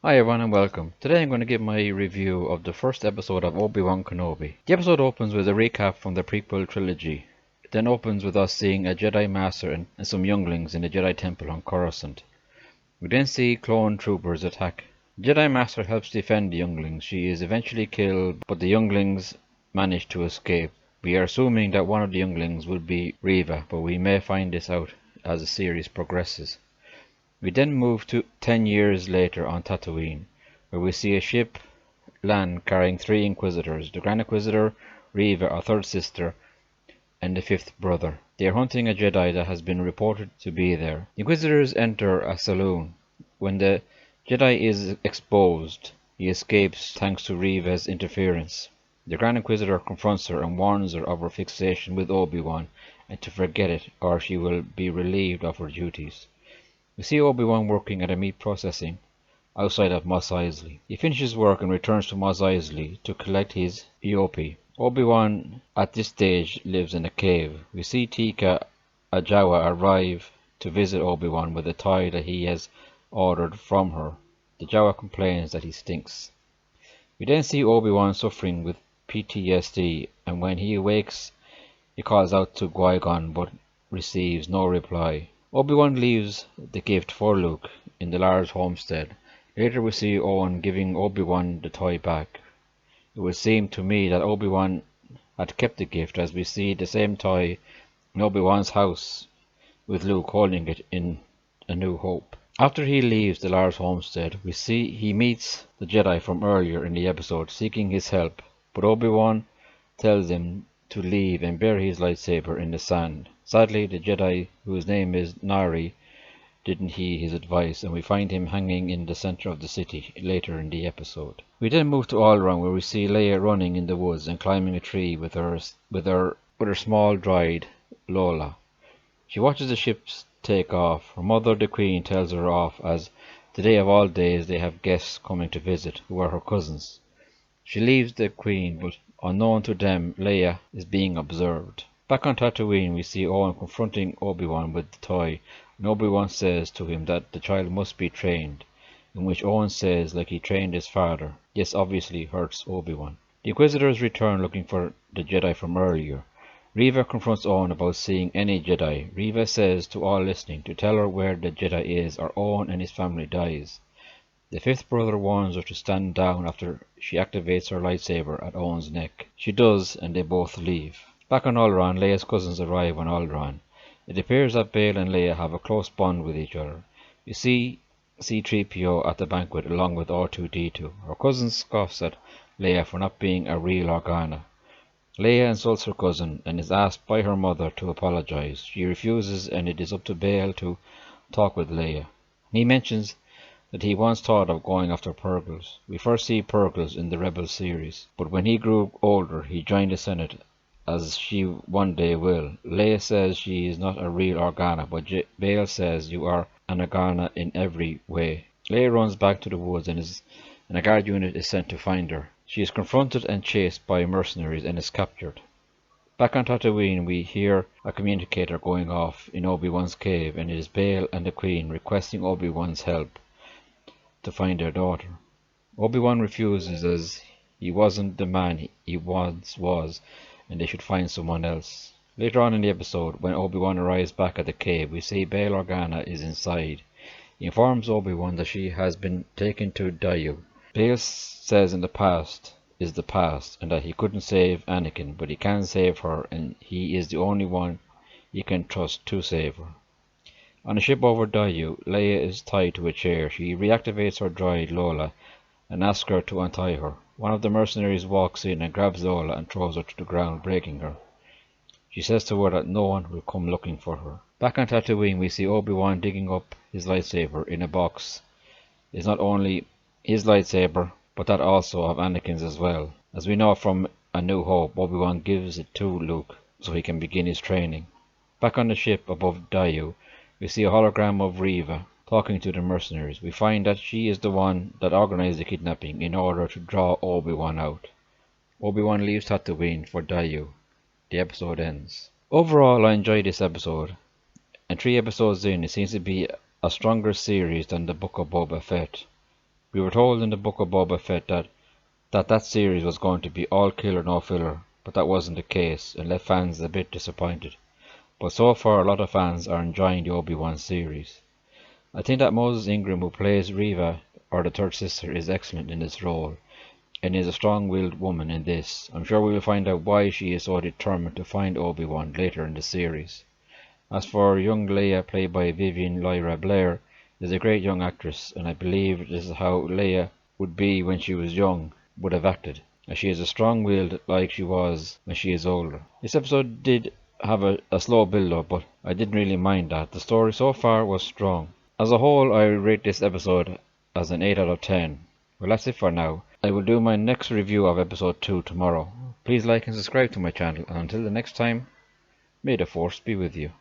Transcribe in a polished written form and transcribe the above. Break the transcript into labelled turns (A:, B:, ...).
A: Hi everyone and welcome. Today I'm going to give my review of the first episode of Obi Wan Kenobi. The episode opens with a recap from the prequel trilogy. It then opens with us seeing a Jedi Master and some younglings in the Jedi Temple on Coruscant. We then see clone troopers attack. The Jedi Master helps defend the younglings. She is eventually killed, but the younglings manage to escape. We are assuming that one of the younglings will be Reva, but we may find this out as the series progresses. We then move to 10 years later on Tatooine, where we see a ship land carrying three Inquisitors, the Grand Inquisitor, Reva, our third sister, and the fifth brother. They are hunting a Jedi that has been reported to be there. The Inquisitors enter a saloon. When the Jedi is exposed, he escapes thanks to Reva's interference. The Grand Inquisitor confronts her and warns her of her fixation with Obi-Wan and to forget it or she will be relieved of her duties. We see Obi-Wan working at a meat processing outside of Mos Eisley. He finishes work and returns to Mos Eisley to collect his EOP. Obi-Wan at this stage lives in a cave. We see Tika, a Jawa, arrive to visit Obi-Wan with a toy that he has ordered from her. The Jawa complains that he stinks. We then see Obi-Wan suffering with PTSD, and when he awakes he calls out to Qui-Gon but receives no reply. Obi-Wan leaves the gift for Luke in the large homestead. Later we see Owen giving Obi-Wan the toy back. It would seem to me that Obi-Wan had kept the gift, as we see the same toy in Obi-Wan's house with Luke holding it in A New Hope. After he leaves the large homestead, we see he meets the Jedi from earlier in the episode seeking his help, but Obi-Wan tells him to leave and bury his lightsaber in the sand. Sadly, the Jedi, whose name is Nari, didn't heed his advice, and we find him hanging in the center of the city later in the episode. We then move to Alderaan, where we see Leia running in the woods and climbing a tree with her small droid Lola. She watches the ships take off. Her mother, the Queen, tells her off, as today of all days they have guests coming to visit who are her cousins. She leaves the Queen, but unknown to them, Leia is being observed. Back on Tatooine, we see Owen confronting Obi-Wan with the toy, and Obi-Wan says to him that the child must be trained, in which Owen says like he trained his father. This obviously hurts Obi-Wan. The Inquisitors return looking for the Jedi from earlier. Reva confronts Owen about seeing any Jedi. Reva says to all listening to tell her where the Jedi is or Owen and his family dies. The fifth brother warns her to stand down after she activates her lightsaber at Owen's neck. She does, and they both leave. Back on Alderaan, Leia's cousins arrive on Alderaan. It appears that Bail and Leia have a close bond with each other. We see C-3PO at the banquet along with R2-D2. Her cousin scoffs at Leia for not being a real Organa. Leia insults her cousin and is asked by her mother to apologize. She refuses, and it is up to Bail to talk with Leia. He mentions that he once thought of going after Purgles. We first see Purgles in the Rebel series, but when he grew older he joined the Senate, as she one day will. Leia says she is not a real Organa, but Bail says you are an Organa in every way. Leia runs back to the woods and a guard unit is sent to find her. She is confronted and chased by mercenaries and is captured. Back on Tatooine, we hear a communicator going off in Obi-Wan's cave, and it is Bail and the Queen requesting Obi-Wan's help to find their daughter. Obi-Wan refuses, as he wasn't the man he once was, and they should find someone else. Later on in the episode, when Obi-Wan arrives back at the cave, we see Bail Organa is inside. He informs Obi-Wan that she has been taken to Daiyu. Bail says in the past is the past, and that he couldn't save Anakin, but he can save her, and he is the only one he can trust to save her. On a ship over Daiyu, Leia is tied to a chair. She reactivates her droid Lola and asks her to untie her. One of the mercenaries walks in and grabs Lola and throws her to the ground, breaking her. She says to her that no one will come looking for her. Back on Tatooine, we see Obi-Wan digging up his lightsaber in a box. It's not only his lightsaber, but that also of Anakin's as well. As we know from A New Hope, Obi-Wan gives it to Luke so he can begin his training. Back on the ship above Daiyu, we see a hologram of Reva talking to the mercenaries. We find that she is the one that organized the kidnapping in order to draw Obi-Wan out. Obi-Wan leaves Tatooine for Daiyu. The episode ends. Overall, I enjoyed this episode, and 3 episodes in, it seems to be a stronger series than the Book of Boba Fett. We were told in the Book of Boba Fett that series was going to be all killer no filler, but that wasn't the case and left fans a bit disappointed. But so far a lot of fans are enjoying the Obi-Wan series. I think that Moses Ingram, who plays Reva, or the third sister, is excellent in this role, and is a strong-willed woman in this. I'm sure we will find out why she is so determined to find Obi-Wan later in the series. As for young Leia, played by Vivian Lyra Blair, is a great young actress, and I believe this is how Leia would be when she was young, would have acted, as she is a strong-willed like she was when she is older. This episode did have a slow build-up, but I didn't really mind that. The story so far was strong. As a whole, I rate this episode as an 8 out of 10. Well, that's it for now. I will do my next review of episode 2 tomorrow. Please like and subscribe to my channel, and until the next time, may the Force be with you.